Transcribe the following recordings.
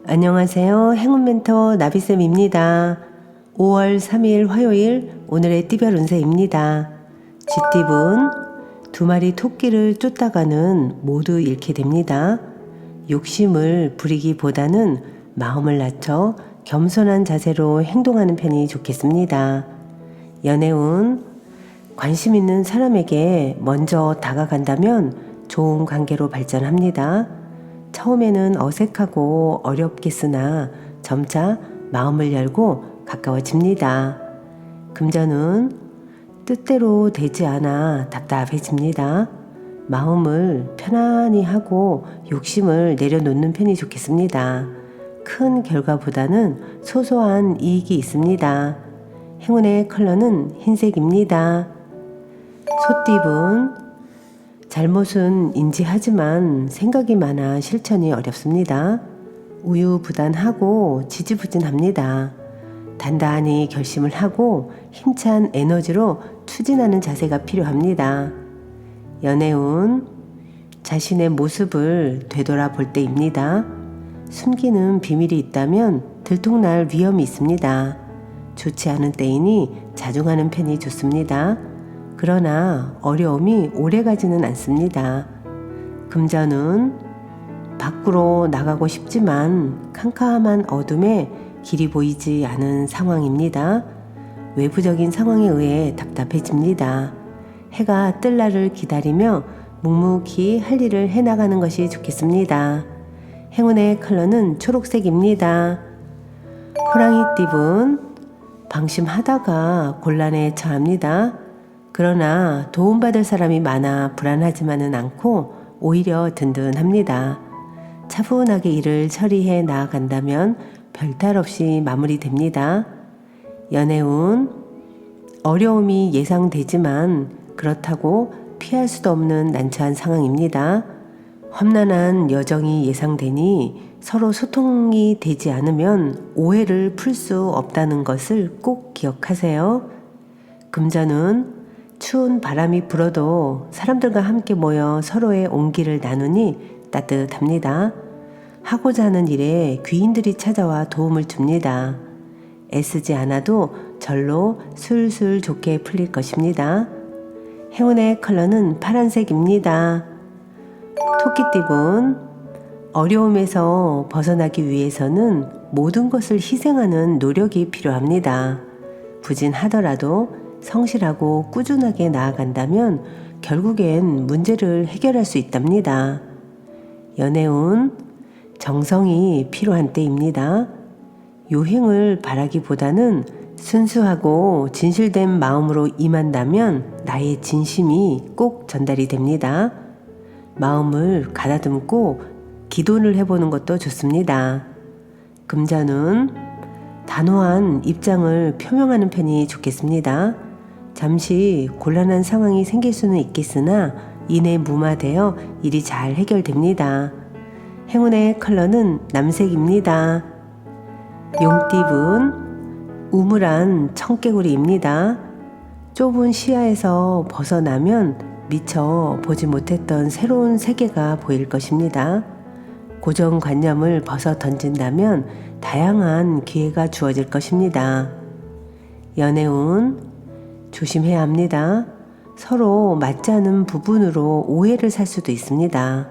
안녕하세요. 행운 멘토 나비쌤입니다. 5월 3일 화요일 오늘의 띠별 운세입니다. 쥐띠분 두 마리 토끼를 쫓다가는 모두 잃게 됩니다. 욕심을 부리기보다는 마음을 낮춰 겸손한 자세로 행동하는 편이 좋겠습니다. 연애운 관심 있는 사람에게 먼저 다가간다면 좋은 관계로 발전합니다. 처음에는 어색하고 어렵겠으나 점차 마음을 열고 가까워집니다. 금전은 뜻대로 되지 않아 답답해집니다. 마음을 편안히 하고 욕심을 내려놓는 편이 좋겠습니다. 큰 결과보다는 소소한 이익이 있습니다. 행운의 컬러는 흰색입니다. 소띠분 잘못은 인지하지만 생각이 많아 실천이 어렵습니다. 우유부단하고 지지부진합니다. 단단히 결심을 하고 힘찬 에너지로 추진하는 자세가 필요합니다. 연애운 자신의 모습을 되돌아볼 때입니다. 숨기는 비밀이 있다면 들통날 위험이 있습니다. 좋지 않은 때이니 자중하는 편이 좋습니다. 그러나 어려움이 오래가지는 않습니다. 금전은 밖으로 나가고 싶지만 캄캄한 어둠에 길이 보이지 않은 상황입니다. 외부적인 상황에 의해 답답해집니다. 해가 뜰 날을 기다리며 묵묵히 할 일을 해나가는 것이 좋겠습니다. 행운의 컬러는 초록색입니다. 호랑이띠분 방심하다가 곤란에 처합니다. 그러나 도움받을 사람이 많아 불안하지만은 않고 오히려 든든합니다. 차분하게 일을 처리해 나아간다면 별탈 없이 마무리됩니다. 연애운 어려움이 예상되지만 그렇다고 피할 수도 없는 난처한 상황입니다. 험난한 여정이 예상되니 서로 소통이 되지 않으면 오해를 풀 수 없다는 것을 꼭 기억하세요. 금전은 추운 바람이 불어도 사람들과 함께 모여 서로의 온기를 나누니 따뜻합니다. 하고자 하는 일에 귀인들이 찾아와 도움을 줍니다. 애쓰지 않아도 절로 술술 좋게 풀릴 것입니다. 행운의 컬러는 파란색입니다. 토끼띠분 어려움에서 벗어나기 위해서는 모든 것을 희생하는 노력이 필요합니다. 부진하더라도 성실하고 꾸준하게 나아간다면 결국엔 문제를 해결할 수 있답니다. 연애운 정성이 필요한 때입니다. 요행을 바라기보다는 순수하고 진실된 마음으로 임한다면 나의 진심이 꼭 전달이 됩니다. 마음을 가다듬고 기도를 해보는 것도 좋습니다. 금전은 단호한 입장을 표명하는 편이 좋겠습니다. 잠시 곤란한 상황이 생길 수는 있겠으나 이내 무마되어 일이 잘 해결됩니다. 행운의 컬러는 남색입니다. 용띠분 우물한 청개구리입니다. 좁은 시야에서 벗어나면 미처 보지 못했던 새로운 세계가 보일 것입니다. 고정관념을 벗어 던진다면 다양한 기회가 주어질 것입니다. 연애운 조심해야 합니다. 서로 맞지 않은 부분으로 오해를 살 수도 있습니다.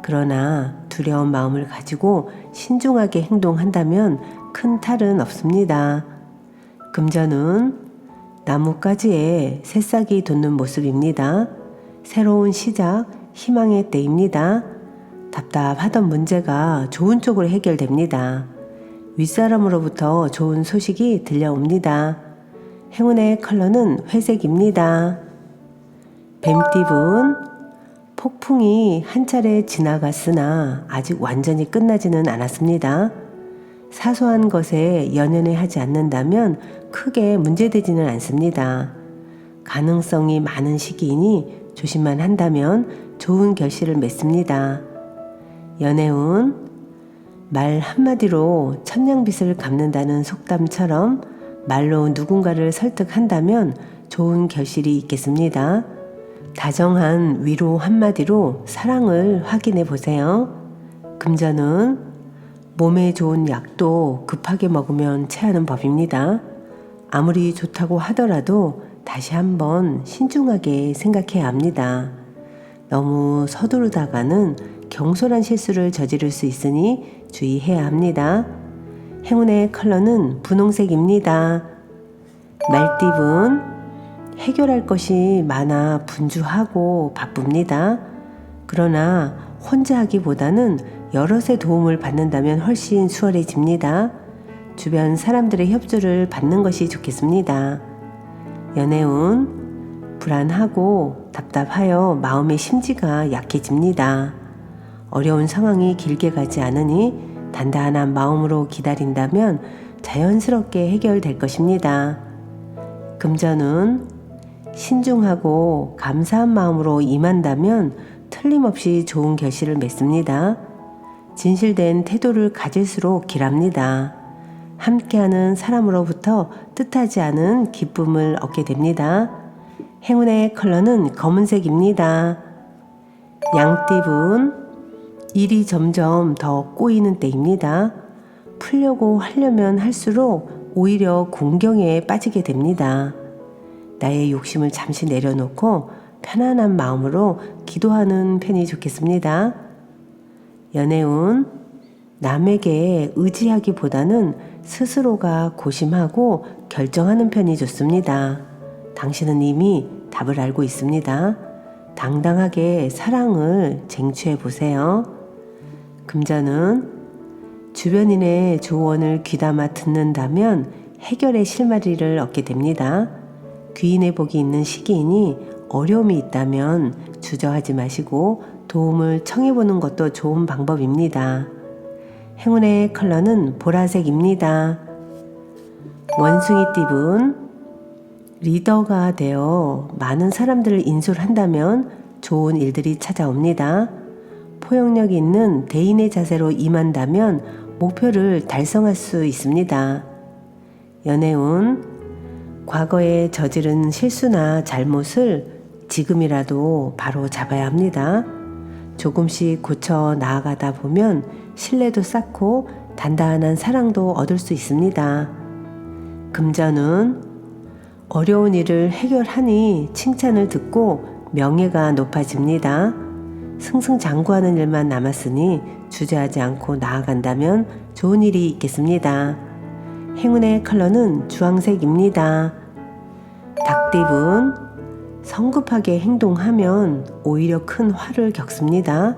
그러나 두려운 마음을 가지고 신중하게 행동한다면 큰 탈은 없습니다. 금전은 나뭇가지에 새싹이 돋는 모습입니다. 새로운 시작, 희망의 때입니다. 답답하던 문제가 좋은 쪽으로 해결됩니다. 윗사람으로부터 좋은 소식이 들려옵니다. 행운의 컬러는 회색입니다. 뱀띠분 폭풍이 한 차례 지나갔으나 아직 완전히 끝나지는 않았습니다. 사소한 것에 연연해 하지 않는다면 크게 문제되지는 않습니다. 가능성이 많은 시기이니 조심만 한다면 좋은 결실을 맺습니다. 연애운 말 한마디로 천냥빚을 갚는다는 속담처럼 말로 누군가를 설득한다면 좋은 결실이 있겠습니다. 다정한 위로 한마디로 사랑을 확인해 보세요. 금전은 몸에 좋은 약도 급하게 먹으면 체하는 법입니다. 아무리 좋다고 하더라도 다시 한번 신중하게 생각해야 합니다. 너무 서두르다가는 경솔한 실수를 저지를 수 있으니 주의해야 합니다. 행운의 컬러는 분홍색입니다. 말띠분, 해결할 것이 많아 분주하고 바쁩니다. 그러나 혼자 하기보다는 여럿의 도움을 받는다면 훨씬 수월해집니다. 주변 사람들의 협조를 받는 것이 좋겠습니다. 연애운, 불안하고 답답하여 마음의 심지가 약해집니다. 어려운 상황이 길게 가지 않으니 단단한 마음으로 기다린다면 자연스럽게 해결될 것입니다. 금전운, 신중하고 감사한 마음으로 임한다면 틀림없이 좋은 결실을 맺습니다. 진실된 태도를 가질수록 길합니다. 함께하는 사람으로부터 뜻하지 않은 기쁨을 얻게 됩니다. 행운의 컬러는 검은색입니다. 양띠분, 일이 점점 더 꼬이는 때입니다. 풀려고 하려면 할수록 오히려 공경에 빠지게 됩니다. 나의 욕심을 잠시 내려놓고 편안한 마음으로 기도하는 편이 좋겠습니다. 연애운, 남에게 의지하기보다는 스스로가 고심하고 결정하는 편이 좋습니다. 당신은 이미 답을 알고 있습니다. 당당하게 사랑을 쟁취해 보세요. 금전은, 주변인의 조언을 귀담아 듣는다면 해결의 실마리를 얻게 됩니다. 귀인의 복이 있는 시기이니 어려움이 있다면 주저하지 마시고 도움을 청해보는 것도 좋은 방법입니다. 행운의 컬러는 보라색입니다. 원숭이띠분, 리더가 되어 많은 사람들을 인솔한다면 좋은 일들이 찾아옵니다. 포용력 있는 대인의 자세로 임한다면 목표를 달성할 수 있습니다. 연애운, 과거에 저지른 실수나 잘못을 지금이라도 바로 잡아야 합니다. 조금씩 고쳐 나아가다 보면 신뢰도 쌓고 단단한 사랑도 얻을 수 있습니다. 금전은, 어려운 일을 해결하니 칭찬을 듣고 명예가 높아집니다. 승승장구하는 일만 남았으니 주저하지 않고 나아간다면 좋은 일이 있겠습니다. 행운의 컬러는 주황색입니다. 닭띠분, 성급하게 행동하면 오히려 큰 화를 겪습니다.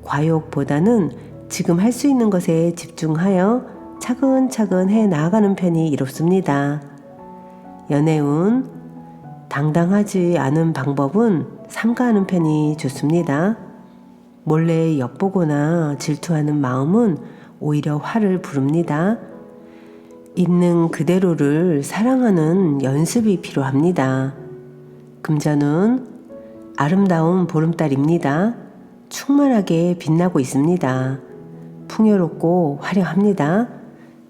과욕보다는 지금 할 수 있는 것에 집중하여 차근차근 해 나아가는 편이 이롭습니다. 연애운, 당당하지 않은 방법은 삼가하는 편이 좋습니다. 몰래 엿보거나 질투하는 마음은 오히려 화를 부릅니다. 있는 그대로를 사랑하는 연습이 필요합니다. 금전은, 아름다운 보름달입니다. 충만하게 빛나고 있습니다. 풍요롭고 화려합니다.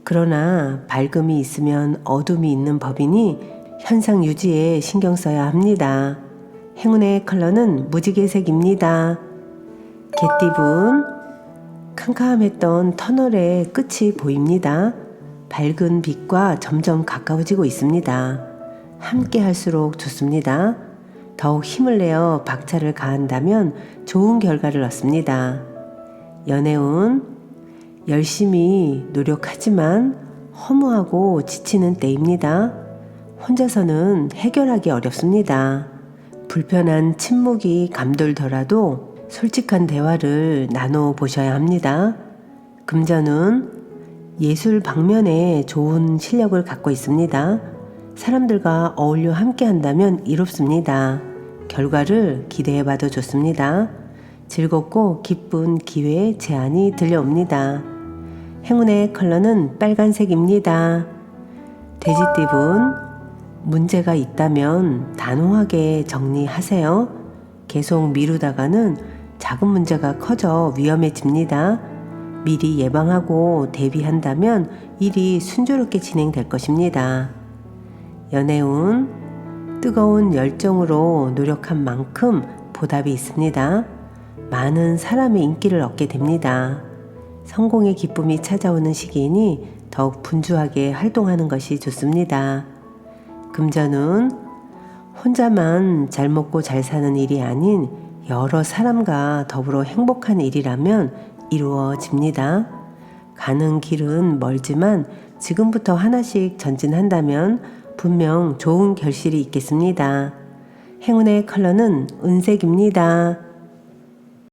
그러나 밝음이 있으면 어둠이 있는 법이니 현상 유지에 신경 써야 합니다. 행운의 컬러는 무지개색입니다. 개띠분, 캄캄했던 터널의 끝이 보입니다. 밝은 빛과 점점 가까워지고 있습니다. 함께 할수록 좋습니다. 더욱 힘을 내어 박차를 가한다면 좋은 결과를 얻습니다. 연애운, 열심히 노력하지만 허무하고 지치는 때입니다. 혼자서는 해결하기 어렵습니다. 불편한 침묵이 감돌더라도 솔직한 대화를 나눠 보셔야 합니다. 금전은, 예술 방면에 좋은 실력을 갖고 있습니다. 사람들과 어울려 함께 한다면 이롭습니다. 결과를 기대해 봐도 좋습니다. 즐겁고 기쁜 기회의 제안이 들려옵니다. 행운의 컬러는 빨간색입니다. 돼지띠분, 문제가 있다면 단호하게 정리하세요. 계속 미루다가는 작은 문제가 커져 위험해집니다. 미리 예방하고 대비한다면 일이 순조롭게 진행될 것입니다. 연애운, 뜨거운 열정으로 노력한 만큼 보답이 있습니다. 많은 사람의 인기를 얻게 됩니다. 성공의 기쁨이 찾아오는 시기이니 더욱 분주하게 활동하는 것이 좋습니다. 금전운, 혼자만 잘 먹고 잘 사는 일이 아닌 여러 사람과 더불어 행복한 일이라면 이루어집니다. 가는 길은 멀지만 지금부터 하나씩 전진한다면 분명 좋은 결실이 있겠습니다. 행운의 컬러는 은색입니다.